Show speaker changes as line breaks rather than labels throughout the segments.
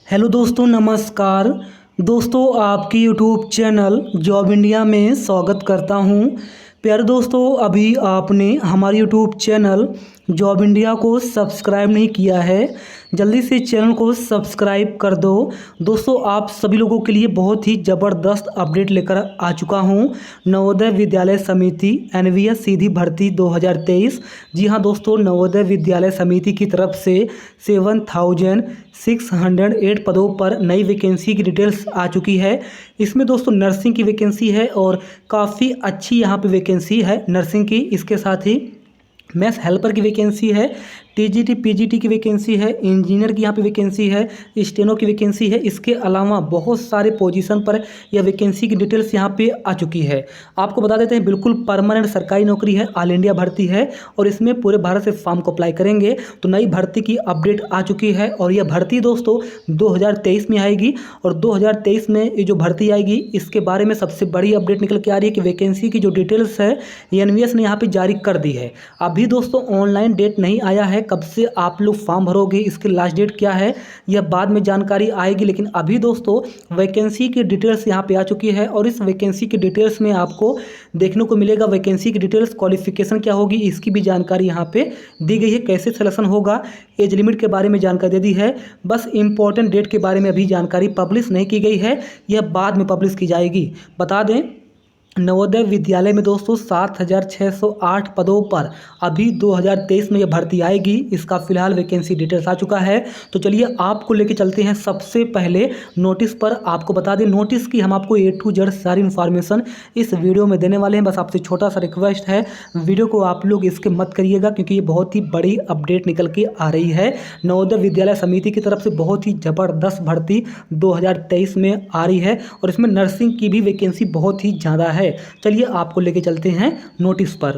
Hello दोस्तों, नमस्कार। दोस्तों, आपकी यूट्यूब चैनल जॉब इंडिया में स्वागत करता हूं। प्यारे दोस्तों, अभी आपने हमारे यूट्यूब चैनल जॉब इंडिया को सब्सक्राइब नहीं किया है, जल्दी से चैनल को सब्सक्राइब कर दो। दोस्तों, आप सभी लोगों के लिए बहुत ही ज़बरदस्त अपडेट लेकर आ चुका हूं। नवोदय विद्यालय समिति एनवीएस सीधी भर्ती 2023। जी हां दोस्तों, नवोदय विद्यालय समिति की तरफ से 7608 पदों पर नई वैकेंसी की डिटेल्स आ चुकी है। इसमें दोस्तों नर्सिंग की वैकेंसी है और काफ़ी अच्छी यहाँ पे वैकेंसी है नर्सिंग की। इसके साथ ही मैथ्स हेल्पर की वैकेंसी है, टीजीटी पीजीटी की वैकेंसी है, इंजीनियर की यहाँ पे वैकेंसी है, स्टेनो की वैकेंसी है। इसके अलावा बहुत सारे पोजीशन पर यह वैकेंसी की डिटेल्स यहाँ पे आ चुकी है। आपको बता देते हैं, बिल्कुल परमानेंट सरकारी नौकरी है, ऑल इंडिया भर्ती है और इसमें पूरे भारत से फॉर्म को अप्लाई करेंगे तो नई भर्ती की अपडेट आ चुकी है। और यह भर्ती दोस्तों 2023 में आएगी और 2023 में ये जो भर्ती आएगी इसके बारे में सबसे बड़ी अपडेट निकल के आ रही है कि वैकेंसी की जो डिटेल्स है एनवीएस ने यहाँ पे जारी कर दी है। अभी दोस्तों ऑनलाइन डेट नहीं आया है, कब से आप लोग फॉर्म भरोगे, इसकी लास्ट डेट क्या है यह बाद में जानकारी आएगी। लेकिन अभी दोस्तों वैकेंसी की डिटेल्स यहाँ पे आ चुकी है और इस वैकेंसी की डिटेल्स में आपको देखने को मिलेगा वैकेंसी की डिटेल्स, क्वालिफिकेशन क्या होगी इसकी भी जानकारी यहाँ पे दी गई है, कैसे सिलेक्शन होगा, एज लिमिट के बारे में जानकारी दे दी है। बस इंपॉर्टेंट डेट के बारे में अभी जानकारी पब्लिश नहीं की गई है, यह बाद में पब्लिश की जाएगी। बता दें, नवोदय विद्यालय में दोस्तों 7608 पदों पर अभी 2023 में यह भर्ती आएगी। इसका फिलहाल वैकेंसी डिटेल्स आ चुका है। तो चलिए आपको लेके चलते हैं सबसे पहले नोटिस पर। आपको बता दें, नोटिस की हम आपको A to Z सारी इन्फॉर्मेशन इस वीडियो में देने वाले हैं। बस आपसे छोटा सा रिक्वेस्ट है, वीडियो को आप लोग इसके मत करिएगा क्योंकि ये बहुत ही बड़ी अपडेट निकल के आ रही है। नवोदय विद्यालय समिति की तरफ से बहुत ही ज़बरदस्त भर्ती 2023 में आ रही है और इसमें नर्सिंग की भी वैकेंसी बहुत ही ज़्यादा है। चलिए आपको लेके चलते हैं नोटिस पर।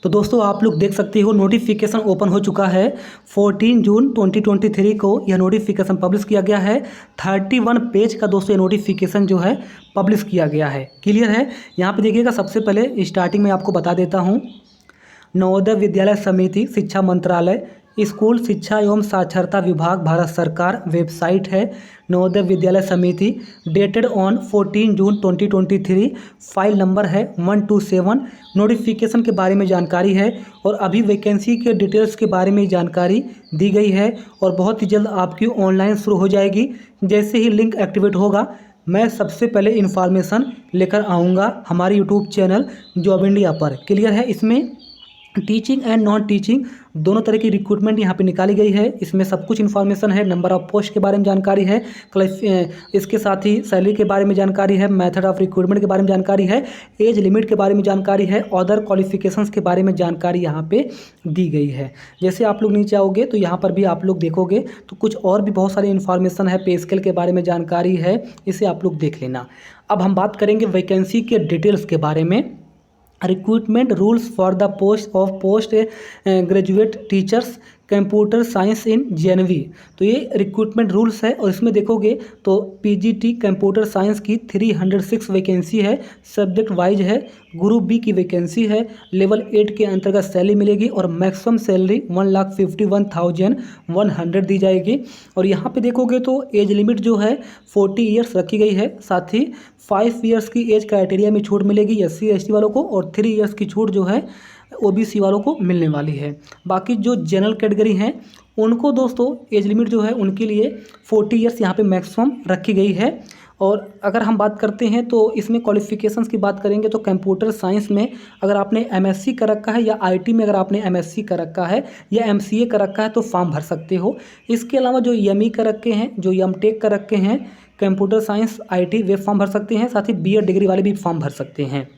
तो दोस्तों आप लोग देख सकते हो नोटिफिकेशन ओपन हो चुका है। 14 जून 2023 को यह नोटिफिकेशन पब्लिश किया गया है। 31 पेज का दोस्तों ये नोटिफिकेशन जो है पब्लिश किया गया है। क्लियर है? यहाँ पे देखिएगा, सबसे पहले स्टार्टिंग में आपको बता देता हूँ, नवोदय विद्यालय समिति शिक्षा मंत्रालय स्कूल शिक्षा एवं साक्षरता विभाग भारत सरकार वेबसाइट है नवोदय विद्यालय समिति, dated on 14 June 2023, file number है 127। नोटिफिकेशन के बारे में जानकारी है और अभी वैकेंसी के डिटेल्स के बारे में जानकारी दी गई है और बहुत ही जल्द आपकी ऑनलाइन शुरू हो जाएगी। जैसे ही लिंक एक्टिवेट होगा मैं सबसे पहले इन्फॉर्मेशन लेकर आऊँगा हमारे यूट्यूब चैनल जॉब इंडिया पर। क्लियर है? इसमें टीचिंग एंड नॉन टीचिंग दोनों तरह की रिक्रूटमेंट यहाँ पे निकाली गई है। इसमें सब कुछ इन्फॉर्मेशन है, नंबर ऑफ पोस्ट के बारे में जानकारी है, इसके साथ ही सैलरी के बारे में जानकारी है, मेथड ऑफ रिक्रूटमेंट के बारे में जानकारी है, एज लिमिट के बारे में जानकारी है, अदर क्वालिफिकेशंस के बारे में जानकारी यहाँ पे दी गई है। जैसे आप लोग नीचे आओगे तो यहाँ पर भी आप लोग देखोगे तो कुछ और भी बहुत सारी इन्फॉर्मेशन है, पे स्केल के बारे में जानकारी है, इसे आप लोग देख लेना। अब हम बात करेंगे वैकेंसी के डिटेल्स के बारे में। Recruitment rules for the post graduate teachers computer science in JNV. तो ये रिक्रूटमेंट रूल्स है और इसमें देखोगे तो पीजीटी कंप्यूटर साइंस की 306 वैकेंसी है, सब्जेक्ट वाइज है, ग्रुप बी की वैकेंसी है, लेवल 8 के अंतर्गत सैलरी मिलेगी और मैक्सिमम सैलरी 1,51,100 दी जाएगी। और यहाँ पे देखोगे तो एज लिमिट जो है 40 ईयर्स रखी गई है, साथ ही 5 ईयर्स की एज क्राइटेरिया में छूट मिलेगी SC ST वालों को और 3 ईयर्स की छूट जो है OBC वालों को मिलने वाली है। बाकी जो जनरल कैटेगरी हैं उनको दोस्तों एज लिमिट जो है उनके लिए 40 ईयर्स यहाँ पे मैक्सिमम रखी गई है। और अगर हम बात करते हैं तो इसमें क्वालिफिकेशंस की बात करेंगे तो कंप्यूटर साइंस में अगर आपने MSc कर रखा है या IT में अगर आपने MSc कर रखा है या MCA कर रखा है तो फॉर्म भर सकते हो। इसके अलावा जो ME कर रखे हैं, जो MTech कर रखे हैं computer science IT, way form भर सकते हैं, साथ ही BEd डिग्री वाले भी फॉर्म भर सकते हैं।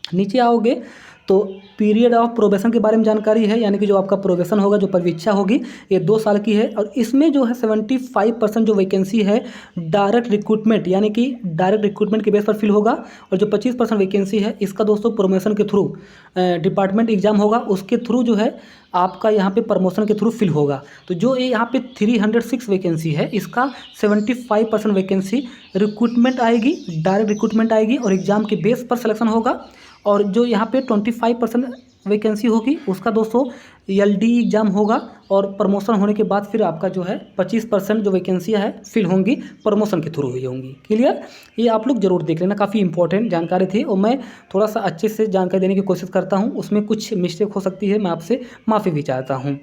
नीचे आओगे तो पीरियड ऑफ प्रोबेशन के बारे में जानकारी है, यानी कि जो आपका प्रोबेशन होगा, जो परीक्षा होगी, ये 2 साल की है। और इसमें जो है 75% जो वैकेंसी है डायरेक्ट रिक्रूटमेंट, यानी कि डायरेक्ट रिक्रूटमेंट के बेस पर फिल होगा। और जो 25% वैकेंसी है इसका दोस्तों प्रमोशन के थ्रू डिपार्टमेंट एग्जाम होगा, उसके थ्रू जो है आपका यहाँ पे प्रमोशन के थ्रू फिल होगा। तो जो ये यहाँ पे 306 वैकेंसी है इसका 75% वैकेंसी रिक्रूटमेंट आएगी, डायरेक्ट रिक्रूटमेंट आएगी और एग्जाम के बेस पर सिलेक्शन होगा। और जो यहाँ पे 25% वैकेंसी होगी उसका दोस्तों LD एग्ज़ाम होगा और प्रमोशन होने के बाद फिर आपका जो है 25% जो वैकेंसियाँ है फिल होंगी, प्रमोशन के थ्रू हुई होंगी। क्लियर, ये आप लोग जरूर देख लेना, काफ़ी इंपॉर्टेंट जानकारी थी और मैं थोड़ा सा अच्छे से जानकारी देने की कोशिश करता हूँ, उसमें कुछ मिस्टेक हो सकती है, मैं आपसे माफ़ी भी चाहता हूँ,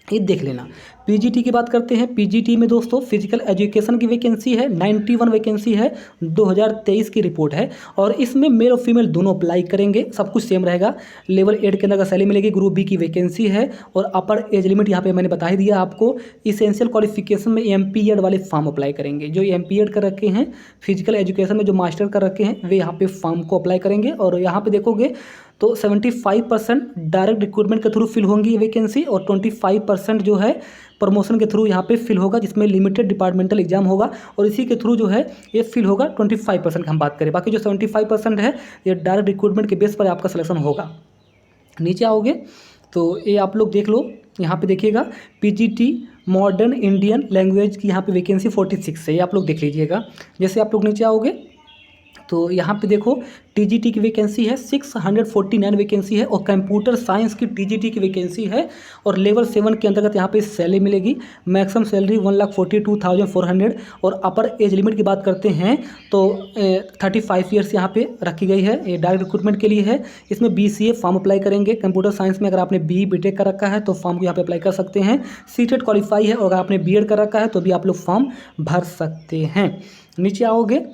ये देख लेना। PGT की बात करते हैं। PGT में दोस्तों फिजिकल एजुकेशन की वैकेंसी है, 91 वैकेंसी है, 2023 की रिपोर्ट है और इसमें मेल और फीमेल दोनों अप्लाई करेंगे, सब कुछ सेम रहेगा। लेवल 8 के अंदर का सैलरी मिलेगी, ग्रुप बी की वैकेंसी है और अपर एज लिमिट यहाँ पे मैंने बता ही दिया आपको। इसेंशियल क्वालिफिकेशन में MPEd वाले फॉर्म अप्लाई करेंगे, जो MPEd कर रखे हैं फिजिकल एजुकेशन में, जो मास्टर कर रखे हैं वे यहाँ पे फॉर्म को अप्लाई करेंगे। और यहाँ पे देखोगे तो 75% डायरेक्ट रिक्रूटमेंट के थ्रू फिल होंगी ये वैकेंसी और 25% जो है प्रमोशन के थ्रू यहाँ पे फिल होगा, जिसमें लिमिटेड डिपार्टमेंटल एग्जाम होगा और इसी के थ्रू जो है ये फिल होगा। 25% की हम बात करें, बाकी जो 75% है ये डायरेक्ट रिक्रूटमेंट के बेस पर आपका सिलेक्शन होगा। नीचे आओगे तो ये आप लोग देख लो, यहाँ पे देखिएगा PGT मॉडर्न इंडियन लैंग्वेज की यहाँ पे वैकेंसी 46 है, ये आप लोग देख लीजिएगा। जैसे आप लोग नीचे आओगे तो यहाँ पे देखो TGT की वैकेंसी है 649 वैकेंसी है और कंप्यूटर साइंस की TGT की वैकेंसी है और लेवल 7 के अंतर्गत यहाँ पे सैलरी मिलेगी, मैक्सिमम सैलरी 1,42,400 और अपर एज लिमिट की बात करते हैं तो 35 ईयर्स यहाँ पे रखी गई है, ये डायरेक्ट रिक्रूटमेंट के लिए है। इसमें BCA फॉर्म अप्लाई करेंगे, कंप्यूटर साइंस में अगर आपने BE BTech कर रखा है तो फॉर्म को यहाँ पे अप्लाई कर सकते हैं। CTET क्वालिफाई है और अगर आपने BEd कर रखा है तो भी आप लोग फॉर्म भर सकते हैं। नीचे आओगे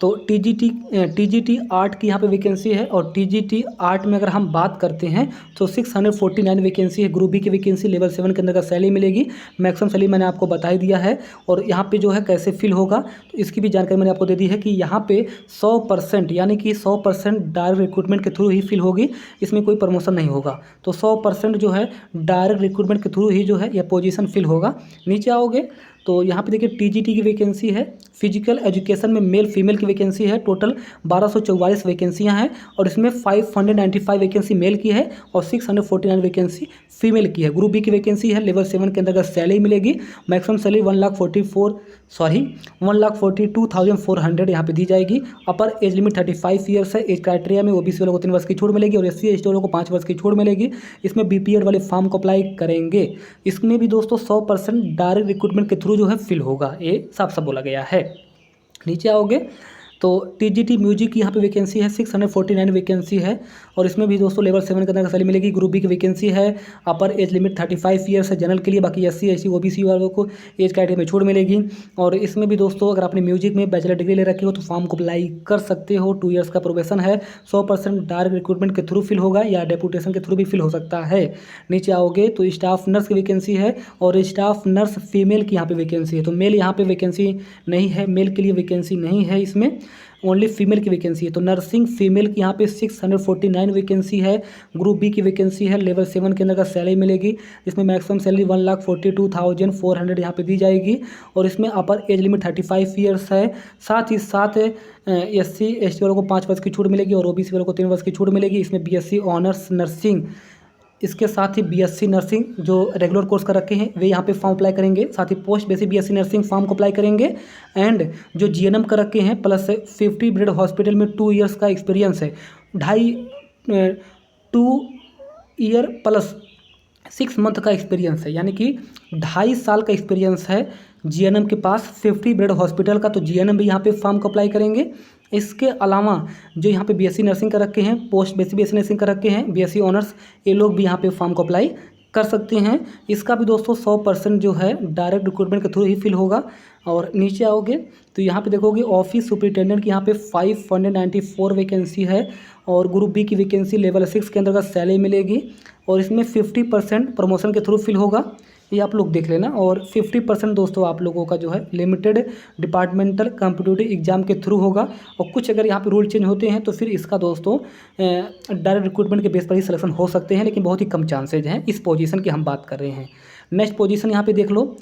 तो TGT आर्ट की यहाँ पे वैकेंसी है और TGT आर्ट में अगर हम बात करते हैं तो 649 वैकेंसी है, ग्रुप बी की वैकेंसी, लेवल 7 के अंदर का सैलरी मिलेगी, मैक्सिमम सैलरी मैंने आपको बता ही दिया है। और यहाँ पे जो है कैसे फिल होगा तो इसकी भी जानकारी मैंने आपको दे दी है कि यहाँ पे 100% यानी कि 100% डायरेक्ट रिक्रूटमेंट के थ्रू ही फिल होगी, इसमें कोई प्रमोशन नहीं होगा। तो 100% जो है डायरेक्ट रिक्रूटमेंट के थ्रू ही जो है यह पोजीशन फिल होगा। नीचे आओगे तो यहाँ पे देखिए TGT की वैकेंसी है, फिजिकल एजुकेशन में मेल फीमेल की वैकेंसी है, टोटल 1244 वैकेंसियाँ हैं और इसमें 595 वैकेंसी मेल की है और 649 वैकेंसी फीमेल की है। ग्रुप बी की वैकेंसी है, लेवल 7 के अंतर्गत सैलरी मिलेगी, मैक्सिमम सैलरी 1,42,400 यहाँ पे दी जाएगी। अपर एज लिमिट 35 ईयर्स है। एज क्राइटेरिया में OBC वालों को 3 वर्ष की छूट मिलेगी और SC ST वालों को 5 वर्ष की छूट मिलेगी। इसमें BPEd वाले फॉर्म को अप्लाई करेंगे। इसमें भी दोस्तों 100% डायरेक्ट रिक्रूटमेंट के थ्रू जो है फिल होगा, ये साफ साफ बोला गया है। नीचे आओगे तो TGT म्यूजिक की यहाँ पे वैकेंसी है, 649 वैकेंसी है और इसमें भी दोस्तों लेवल 7 के अंदर का सैलरी मिलेगी। ग्रुप बी की वैकेंसी है, अपर एज लिमिट 35 ईयर्स है जनरल के लिए, बाकी SC ST OBC वालों को एज क्राइटेरिया में छूट मिलेगी। और इसमें भी दोस्तों अगर आपने म्यूजिक में बैचलर डिग्री ले रखी हो तो फॉर्म को अप्लाई कर सकते हो, 2 ईयर्स का प्रोबेशन है। 100% डायरेक्ट रिक्रूटमेंट के थ्रू फिल होगा या डेपुटेशन के थ्रू भी फिल हो सकता है। नीचे आओगे तो स्टाफ नर्स की वैकेंसी है और स्टाफ नर्स फीमेल की यहाँ पे वैकेंसी है, तो मेल यहाँ पे वैकेंसी नहीं है, मेल के लिए वैकेंसी नहीं है, इसमें ओनली फीमेल की वैकेंसी है। तो नर्सिंग फीमेल की यहाँ पे 649 वैकेंसी है, ग्रुप बी की वैकेंसी है, लेवल 7 के अंदर का सैलरी मिलेगी, जिसमें मैक्सिमम सैलरी 1,42,400 यहाँ पे दी जाएगी और इसमें अपर एज लिमिट 35 ईयर्स है। साथ ही साथ SC ST वालों को 5 वर्ष की छूट मिलेगी और OBC वालों को 3 वर्ष की छूट मिलेगी। इसमें BSc ऑनर्स नर्सिंग, इसके साथ ही BSc नर्सिंग जो रेगुलर कोर्स कर रखे हैं वे यहाँ पे फॉर्म अप्लाई करेंगे, साथ ही post basic BSc nursing form को अप्लाई करेंगे। एंड जो GNM कर रखे हैं प्लस 50 बेड हॉस्पिटल में 2 ईयर्स का एक्सपीरियंस है, 2 ईयर प्लस 6 मंथ का एक्सपीरियंस है, यानी कि 2.5 साल का एक्सपीरियंस है GNM के पास 50 बेड हॉस्पिटल का, तो GNM भी यहाँ पे फॉर्म को अप्लाई करेंगे। इसके अलावा जो यहाँ पे BSc नर्सिंग कर रखे हैं, पोस्ट बेसिक BSc नर्सिंग कर रखे हैं, BSc ऑनर्स, ये लोग भी यहाँ पे फॉर्म को अप्लाई कर सकते हैं। इसका भी दोस्तों 100% जो है डायरेक्ट रिक्रूटमेंट के थ्रू ही फिल होगा। और नीचे आओगे तो यहाँ पे देखोगे ऑफिस सुपरिटेंडेंट की यहाँ पे 594 वैकेंसी है और ग्रुप बी की वैकेंसी लेवल 6 के अंदर का सैलरी मिलेगी और इसमें 50% प्रमोशन के थ्रू फिल होगा, ये आप लोग देख लेना। और 50% दोस्तों आप लोगों का जो है लिमिटेड डिपार्टमेंटल कॉम्पिटिटिव एग्जाम के थ्रू होगा और कुछ अगर यहाँ पे रूल चेंज होते हैं तो फिर इसका दोस्तों डायरेक्ट रिक्रूटमेंट के बेस पर ही सिलेक्शन हो सकते हैं, लेकिन बहुत ही कम चांसेज हैं इस पोजीशन की हम बात कर रहे हैं। नेक्स्ट पोजीशन यहाँ पे देख लो,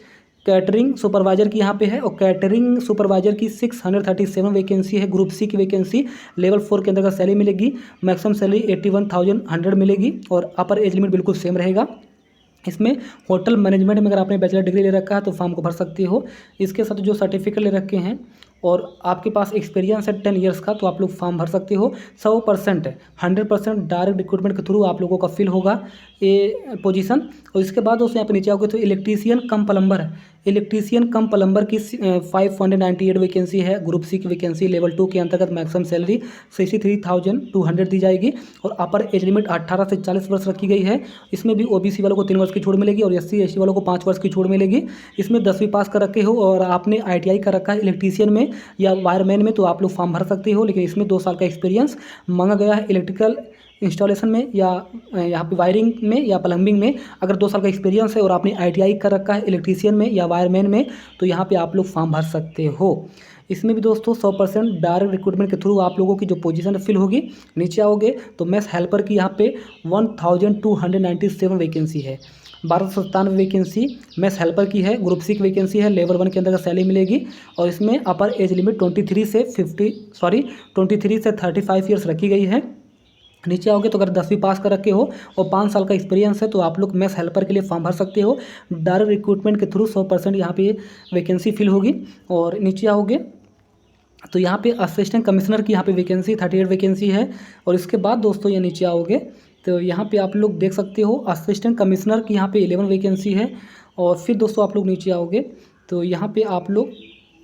कैटरिंग सुपरवाइजर की यहाँ पे है और कैटरिंग सुपरवाइजर की 637 वैकेंसी है, ग्रुप सी की वैकेंसी, लेवल 4 के अंदर का सैलरी मिलेगी, मैक्सिमम सैलरी 81,100 मिलेगी और अपर एज लिमिट बिल्कुल सेम रहेगा। इसमें होटल मैनेजमेंट में अगर आपने बैचलर डिग्री ले रखा है तो फॉर्म को भर सकते हो। इसके साथ जो सर्टिफिकेट ले रखे हैं और आपके पास एक्सपीरियंस है 10 ईयर्स का, तो आप लोग फॉर्म भर सकते हो। 100% 100% डायरेक्ट रिक्रूटमेंट के थ्रू आप लोगों का फिल होगा ये पोजीशन। और इसके बाद दोस्तों यहाँ पे नीचे आओगे तो इलेक्ट्रीशियन कम प्लम्बर है। इलेक्ट्रीशियन कम प्लम्बर की 598 वैकेंसी है। ग्रुप सी की वैकेंसी लेवल 2 के अंतर्गत मैक्सिमम सैलरी 63,200 दी जाएगी और अपर एज लिमिट 18 से 40 वर्ष रखी गई है। इसमें भी ओबीसी वालों को 3 वर्ष की छूट मिलेगी और SC ST वालों को 5 वर्ष की छूट मिलेगी। इसमें 10वीं पास कर रखे हो और आपने ITI कर रखा है इलेक्ट्रीशियन में या वायरमैन में, तो आप लोग फॉर्म भर सकते हो। लेकिन इसमें 2 साल का एक्सपीरियंस मांगा गया है इलेक्ट्रिकल इंस्टॉलेशन में या यहाँ पे वायरिंग में या प्लम्बिंग में। अगर 2 साल का एक्सपीरियंस है और आपने ITI कर रखा है इलेक्ट्रीशियन में या वायरमैन में, तो यहाँ पे आप लोग फॉर्म भर सकते हो। इसमें भी दोस्तों 100% डायरेक्ट रिक्रूटमेंट के थ्रू आप लोगों की जो पोजीशन फिल होगी। नीचे आओगे तो मैथ हेल्पर की यहाँ पे 1297 वैकेंसी है। 1297 वैकेंसी मैथ हेल्पर की है। ग्रुप सी की वैकेंसी है। लेवल 1 के अंदर सैलरी मिलेगी और इसमें अपर एज लिमिट 23 से 35 ईयर्स रखी गई है। नीचे आओगे तो अगर 10वीं पास कर रखे हो और 5 साल का एक्सपीरियंस है तो आप लोग मैथ हेल्पर के लिए फॉर्म भर सकते हो। डायरेक्ट रिक्रूटमेंट के थ्रू 100% यहाँ पे वैकेंसी फिल होगी। और नीचे आओगे तो यहाँ पे असिस्टेंट कमिश्नर की यहाँ पे वैकेंसी 38 वैकेंसी है। और इसके बाद दोस्तों ये नीचे आओगे तो यहाँ पे आप लोग देख सकते हो असिस्टेंट कमिश्नर की यहाँ पे 11 वैकेंसी है। और फिर दोस्तों आप लोग नीचे आओगे तो यहाँ पे आप लोग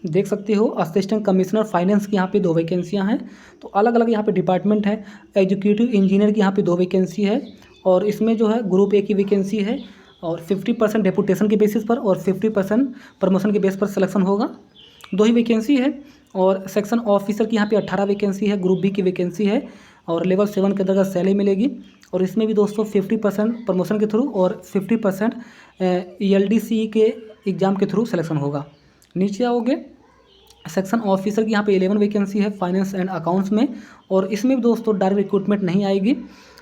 देख सकते हो असिस्टेंट कमिश्नर फाइनेंस की यहाँ पे 2 वैकेंसियाँ हैं। तो अलग अलग यहाँ पे डिपार्टमेंट है। एग्जीक्यूटिव इंजीनियर की यहाँ पे 2 वैकेंसी है और इसमें जो है ग्रुप ए की वैकेंसी है और 50% डेपुटेशन के बेसिस पर और 50% प्रमोशन के बेस पर सिलेक्शन होगा। 2 ही वैकेंसी है। और सेक्शन ऑफिसर की यहाँ पे 18 वैकेंसी है। ग्रुप बी की वैकेंसी है और लेवल 7 के अंतर्गत सैलरी मिलेगी। और इसमें भी दोस्तों 50% प्रमोशन के थ्रू और 50% ELDC के एग्ज़ाम के थ्रू सिलेक्शन होगा। नीचे आओगे सेक्शन ऑफिसर की यहाँ पे 11 वैकेंसी है फाइनेंस एंड अकाउंट्स में और इसमें भी दोस्तों डायरेक्ट रिक्रूटमेंट नहीं आएगी,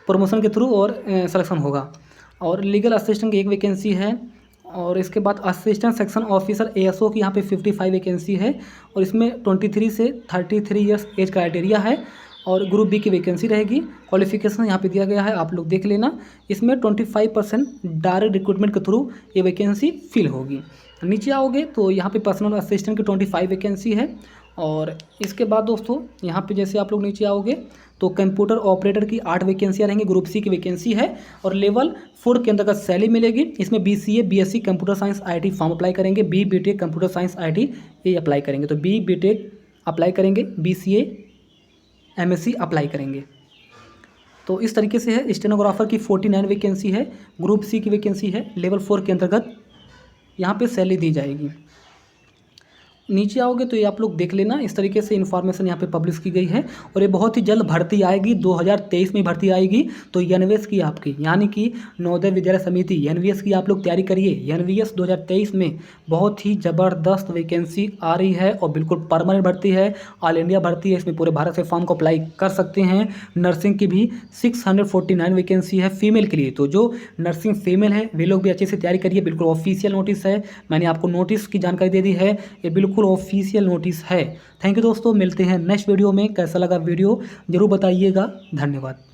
प्रमोशन के थ्रू और सिलेक्शन होगा। और लीगल असिस्टेंट की 1 वैकेंसी है। और इसके बाद असिस्टेंट सेक्शन ऑफिसर ASO की यहाँ पे 55 वैकेंसी है और इसमें 23 से 33 ईयर्स एज क्राइटेरिया है। और ग्रुप बी की वैकेंसी रहेगी। क्वालिफिकेशन यहाँ पे दिया गया है, आप लोग देख लेना। इसमें 25% डायरेक्ट रिक्रूटमेंट के थ्रू ये वैकेंसी फिल होगी। नीचे आओगे तो यहाँ पे पर्सनल असिस्टेंट की 25 वैकेंसी है। और इसके बाद दोस्तों यहाँ पे जैसे आप लोग नीचे आओगे तो कंप्यूटर ऑपरेटर की 8 वैकेंसियाँ रहेंगी। ग्रुप सी की वैकेंसी है और लेवल 4 के अंतर्गत सैलरी मिलेगी। इसमें BCA BSc computer science IT form apply करेंगे। BTech कंप्यूटर साइंस IT ये अप्लाई करेंगे। तो BTech अप्लाई करेंगे, BCA MSc अप्लाई करेंगे। तो इस तरीके से है। स्टेनोग्राफर की 49 वैकेंसी है। ग्रुप सी की वैकेंसी है। लेवल 4 के अंतर्गत यहाँ पे सैलरी दी जाएगी। नीचे आओगे तो ये आप लोग देख लेना। इस तरीके से इन्फॉर्मेशन यहाँ पे पब्लिश की गई है और ये बहुत ही जल्द भर्ती आएगी। 2023 में भर्ती आएगी। तो NVS की आपकी यानी कि नवोदय विद्यालय समिति NVS की आप लोग तैयारी करिए। NVS 2023 में बहुत ही ज़बरदस्त वैकेंसी आ रही है और बिल्कुल परमानेंट भर्ती है, ऑल इंडिया भर्ती है। इसमें पूरे भारत से फॉर्म को अप्लाई कर सकते हैं। नर्सिंग की भी 649 वैकेंसी है फीमेल के लिए। तो जो नर्सिंग फीमेल है वे लोग भी अच्छे से तैयारी करिए। बिल्कुल ऑफिशियल नोटिस है, मैंने आपको नोटिस की जानकारी दे दी है, ये बिल्कुल ऑफिशियल नोटिस है। थैंक यू दोस्तों, मिलते हैं नेक्स्ट वीडियो में। कैसा लगा वीडियो जरूर बताइएगा। धन्यवाद।